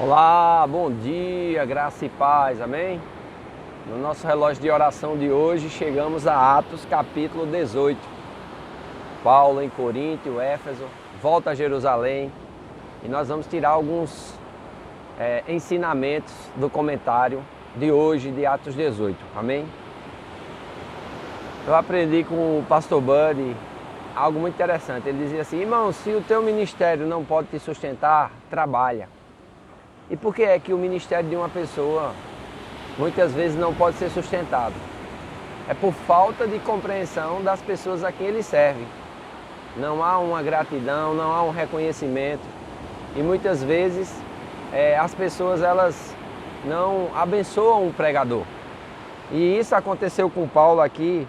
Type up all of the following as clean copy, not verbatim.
Olá, bom dia, graça e paz, amém? No nosso relógio de oração de hoje, chegamos a Atos capítulo 18. Paulo em Corinto, Éfeso, volta a Jerusalém e nós vamos tirar alguns ensinamentos do comentário de hoje de Atos 18, amém? Eu aprendi com o pastor Buddy algo muito interessante. Ele dizia assim: irmão, se o teu ministério não pode te sustentar, trabalha. E por que é que o ministério de uma pessoa muitas vezes não pode ser sustentado? É por falta de compreensão das pessoas a quem ele serve. Não há uma gratidão, não há um reconhecimento. E muitas vezes as pessoas elas não abençoam o pregador. E isso aconteceu com Paulo aqui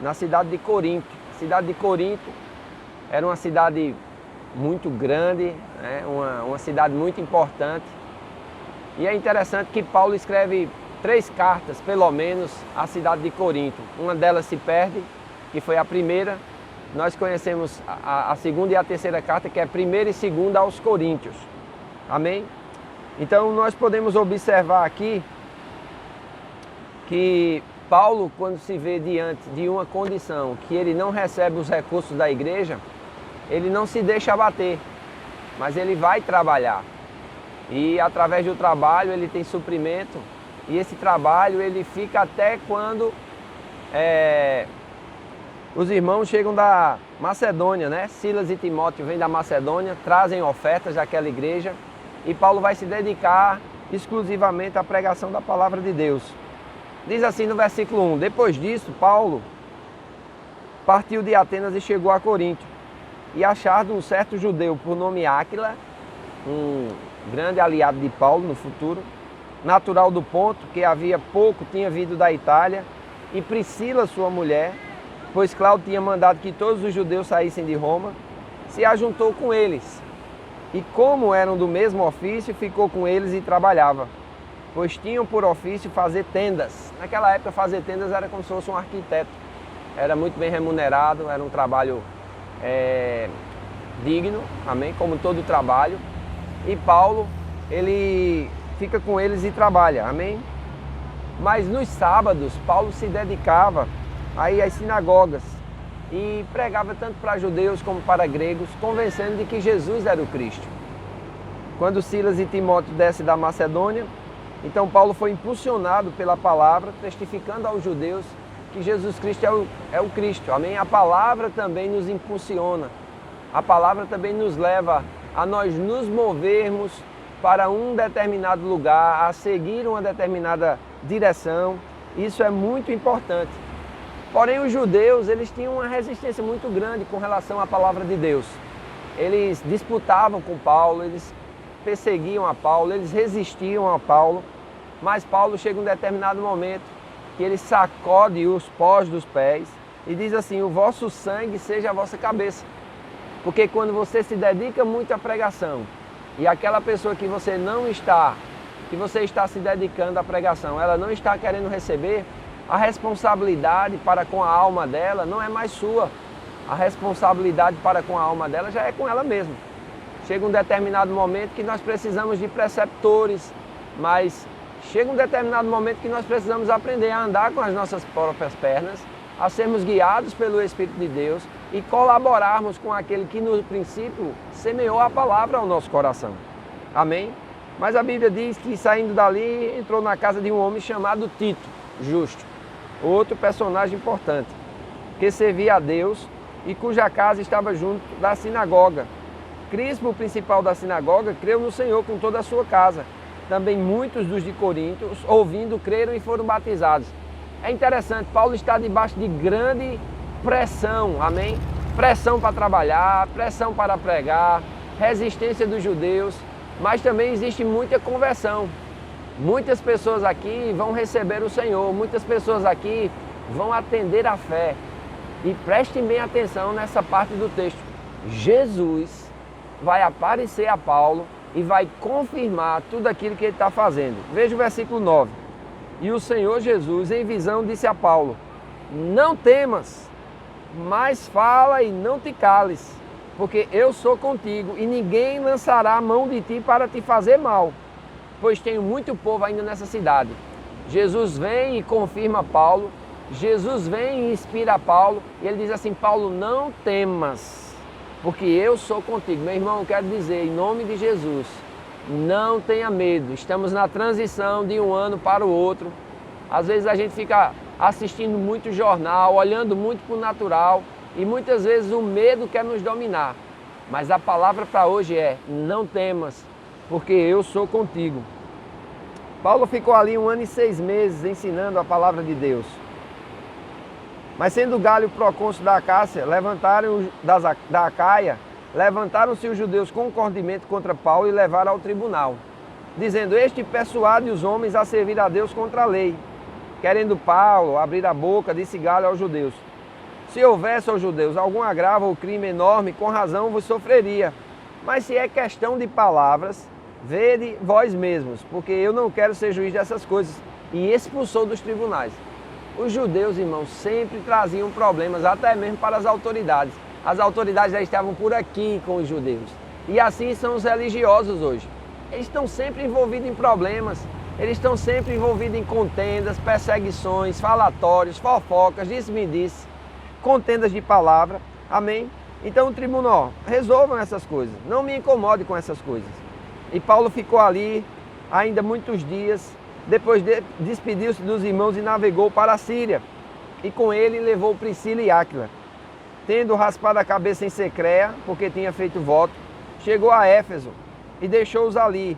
na cidade de Corinto. A cidade de Corinto era uma cidade muito grande, né? uma cidade muito importante. E é interessante que Paulo escreve 3 cartas, pelo menos, à cidade de Corinto. Uma delas se perde, que foi a primeira. Nós conhecemos a segunda e a terceira carta, que é a primeira e segunda aos Coríntios. Amém? Então nós podemos observar aqui que Paulo, quando se vê diante de uma condição que ele não recebe os recursos da igreja, ele não se deixa abater, mas ele vai trabalhar. E através do trabalho ele tem suprimento, e esse trabalho ele fica até quando os irmãos chegam da Macedônia, né? Silas e Timóteo vêm da Macedônia, trazem ofertas daquela igreja, e Paulo vai se dedicar exclusivamente à pregação da palavra de Deus. Diz assim no versículo 1, depois disso Paulo partiu de Atenas e chegou a Corinto, e achado um certo judeu por nome Áquila, um grande aliado de Paulo no futuro, natural do Ponto, que havia pouco tinha vindo da Itália, e Priscila, sua mulher, pois Cláudio tinha mandado que todos os judeus saíssem de Roma, se ajuntou com eles. E como eram do mesmo ofício, ficou com eles e trabalhava, pois tinham por ofício fazer tendas. Naquela época fazer tendas era como se fosse um arquiteto, era muito bem remunerado, era um trabalho digno, amém? Como todo trabalho. E Paulo, ele fica com eles e trabalha, amém? Mas nos sábados, Paulo se dedicava aí às sinagogas e pregava tanto para judeus como para gregos, convencendo de que Jesus era o Cristo. Quando Silas e Timóteo descem da Macedônia, então Paulo foi impulsionado pela palavra, testificando aos judeus que Jesus Cristo é o Cristo, amém? A palavra também nos impulsiona, a palavra também nos leva a nós nos movermos para um determinado lugar, a seguir uma determinada direção. Isso é muito importante. Porém, os judeus, eles tinham uma resistência muito grande com relação à palavra de Deus. Eles disputavam com Paulo, eles perseguiam a Paulo, eles resistiam a Paulo, mas Paulo chega em um determinado momento que ele sacode os pós dos pés e diz assim: o vosso sangue seja a vossa cabeça. Porque quando você se dedica muito à pregação e aquela pessoa que você está se dedicando à pregação, ela não está querendo receber, a responsabilidade para com a alma dela não é mais sua. A responsabilidade para com a alma dela já é com ela mesma. Chega um determinado momento que nós precisamos de preceptores, mas chega um determinado momento que nós precisamos aprender a andar com as nossas próprias pernas, a sermos guiados pelo Espírito de Deus e colaborarmos com aquele que no princípio semeou a palavra ao nosso coração. Amém? Mas a Bíblia diz que saindo dali entrou na casa de um homem chamado Tito, justo, outro personagem importante, que servia a Deus e cuja casa estava junto da sinagoga. Crispo, o principal da sinagoga, creu no Senhor com toda a sua casa. Também muitos dos de Corinto, ouvindo, creram e foram batizados. É interessante, Paulo está debaixo de grande pressão, amém? Pressão para trabalhar, pressão para pregar, resistência dos judeus, mas também existe muita conversão. Muitas pessoas aqui vão receber o Senhor, muitas pessoas aqui vão atender à fé. E prestem bem atenção nessa parte do texto. Jesus vai aparecer a Paulo e vai confirmar tudo aquilo que ele está fazendo. Veja o versículo 9. E o Senhor Jesus, em visão, disse a Paulo: não temas, mas fala e não te cales, porque eu sou contigo e ninguém lançará a mão de ti para te fazer mal, pois tenho muito povo ainda nessa cidade. Jesus vem e confirma Paulo, Jesus vem e inspira Paulo, e ele diz assim: Paulo, não temas, porque eu sou contigo. Meu irmão, eu quero dizer, em nome de Jesus, não tenha medo. Estamos na transição de um ano para o outro. Às vezes a gente fica assistindo muito jornal, olhando muito para o natural, e muitas vezes o medo quer nos dominar. Mas a palavra para hoje é: não temas, porque eu sou contigo. Paulo ficou ali 1 ano e 6 meses ensinando a palavra de Deus. Mas sendo Galho procônsul da Acácia, da Acaia, levantaram-se os judeus com concordimento contra Paulo e levaram ao tribunal, dizendo: este persuade os homens a servir a Deus contra a lei. Querendo Paulo abrir a boca, disse Galho aos judeus: se houvesse aos judeus algum agravo ou crime enorme, com razão vos sofreria. Mas se é questão de palavras, vede vós mesmos, porque eu não quero ser juiz dessas coisas. E expulsou dos tribunais. Os judeus, irmãos, sempre traziam problemas, até mesmo para as autoridades. As autoridades já estavam por aqui com os judeus. E assim são os religiosos hoje. Eles estão sempre envolvidos em problemas, eles estão sempre envolvidos em contendas, perseguições, falatórios, fofocas, disse-me-disse, contendas de palavra, amém? Então o tribunal, resolvam essas coisas, não me incomode com essas coisas. E Paulo ficou ali ainda muitos dias, depois despediu-se dos irmãos e navegou para a Síria. E com ele levou Priscila e Áquila. Tendo raspado a cabeça em Secreia, porque tinha feito voto, chegou a Éfeso e deixou-os ali.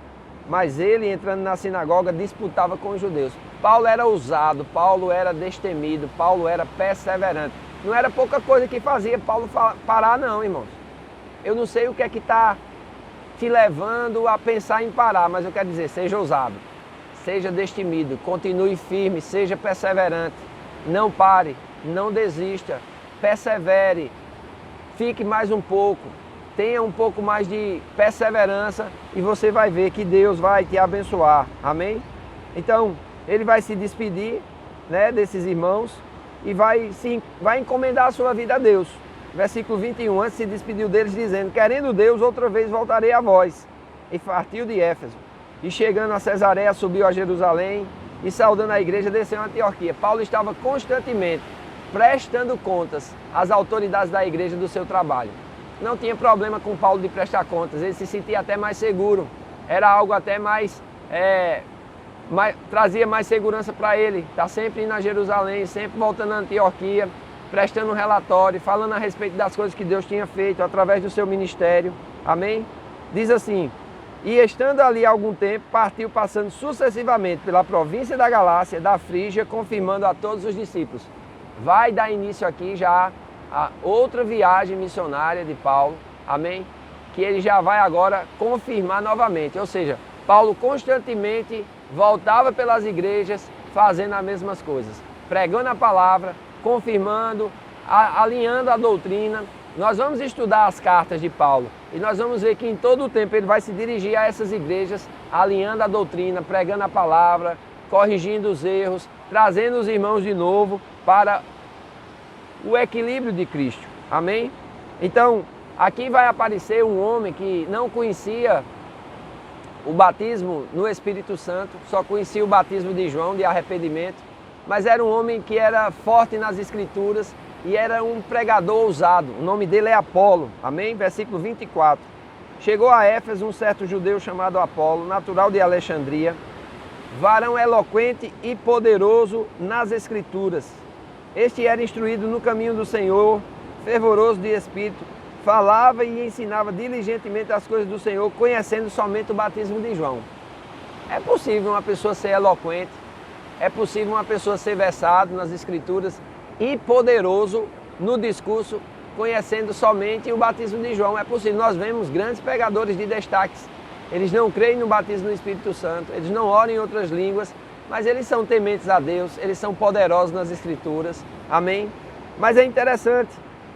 Mas ele, entrando na sinagoga, disputava com os judeus. Paulo era ousado, Paulo era destemido, Paulo era perseverante. Não era pouca coisa que fazia Paulo parar, não, irmãos. Eu não sei o que é que está te levando a pensar em parar, mas eu quero dizer, seja ousado, seja destemido, continue firme, seja perseverante, não pare, não desista, persevere, fique mais um pouco, tenha um pouco mais de perseverança e você vai ver que Deus vai te abençoar, amém? Então, ele vai se despedir, né, desses irmãos e vai encomendar a sua vida a Deus. Versículo 21, antes se despediu deles dizendo: querendo Deus, outra vez voltarei a vós. E partiu de Éfeso. E chegando a Cesareia, subiu a Jerusalém e saudando a igreja, desceu a Antioquia. Paulo estava constantemente prestando contas às autoridades da igreja do seu trabalho. Não tinha problema com Paulo de prestar contas, ele se sentia até mais seguro. Era algo até trazia mais segurança para ele. Está sempre indo a Jerusalém, sempre voltando a Antioquia, prestando um relatório, falando a respeito das coisas que Deus tinha feito através do seu ministério. Amém? Diz assim: e estando ali algum tempo, partiu passando sucessivamente pela província da Galácia, da Frígia, confirmando a todos os discípulos. Vai dar início aqui já a outra viagem missionária de Paulo, amém? Que ele já vai agora confirmar novamente. Ou seja, Paulo constantemente voltava pelas igrejas fazendo as mesmas coisas, pregando a palavra, confirmando, alinhando a doutrina. Nós vamos estudar as cartas de Paulo e nós vamos ver que em todo o tempo ele vai se dirigir a essas igrejas, alinhando a doutrina, pregando a palavra, corrigindo os erros, trazendo os irmãos de novo para o equilíbrio de Cristo. Amém? Então, aqui vai aparecer um homem que não conhecia o batismo no Espírito Santo, só conhecia o batismo de João, de arrependimento, mas era um homem que era forte nas Escrituras e era um pregador ousado. O nome dele é Apolo, amém? Versículo 24. Chegou a Éfeso um certo judeu chamado Apolo, natural de Alexandria, varão eloquente e poderoso nas Escrituras. Este era instruído no caminho do Senhor, fervoroso de espírito, falava e ensinava diligentemente as coisas do Senhor, conhecendo somente o batismo de João. É possível uma pessoa ser eloquente, é possível uma pessoa ser versado nas Escrituras e poderoso no discurso, conhecendo somente o batismo de João. É possível. Nós vemos grandes pregadores de destaques. Eles não creem no batismo do Espírito Santo, eles não oram em outras línguas, mas eles são tementes a Deus, eles são poderosos nas Escrituras. Amém? Mas é interessante,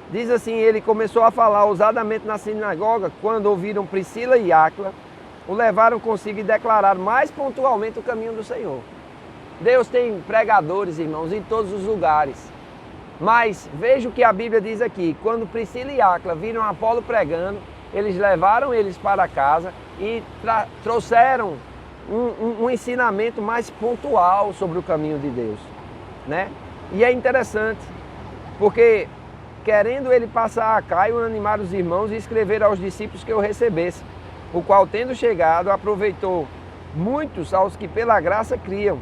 diz assim, ele começou a falar ousadamente na sinagoga, quando ouviram Priscila e Áquila, o levaram consigo e declararam mais pontualmente o caminho do Senhor. Deus tem pregadores, irmãos, em todos os lugares. Mas veja o que a Bíblia diz aqui. Quando Priscila e Áquila viram Apolo pregando, eles levaram eles para casa e trouxeram um ensinamento mais pontual sobre o caminho de Deus, né? E é interessante, porque querendo ele passar a Caio, animar os irmãos e escrever aos discípulos que o recebesse, o qual, tendo chegado, aproveitou muitos aos que pela graça criam,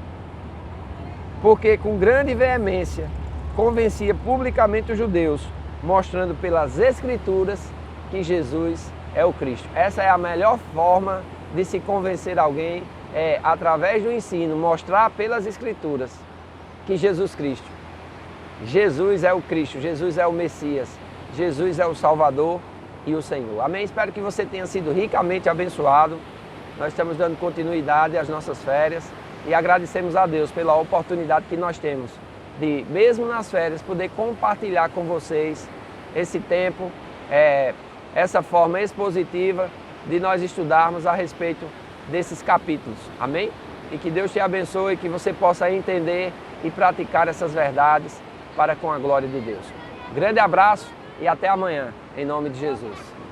porque com grande veemência convencia publicamente os judeus, mostrando pelas Escrituras que Jesus é o Cristo. Essa é a melhor forma de se convencer alguém, é através do ensino, mostrar pelas Escrituras que Jesus Cristo, Jesus é o Cristo, Jesus é o Messias, Jesus é o Salvador e o Senhor. Amém? Espero que você tenha sido ricamente abençoado. Nós estamos dando continuidade às nossas férias e agradecemos a Deus pela oportunidade que nós temos de, mesmo nas férias, poder compartilhar com vocês esse tempo, essa forma expositiva de nós estudarmos a respeito desses capítulos. Amém? E que Deus te abençoe, que você possa entender e praticar essas verdades para com a glória de Deus. Grande abraço e até amanhã, em nome de Jesus.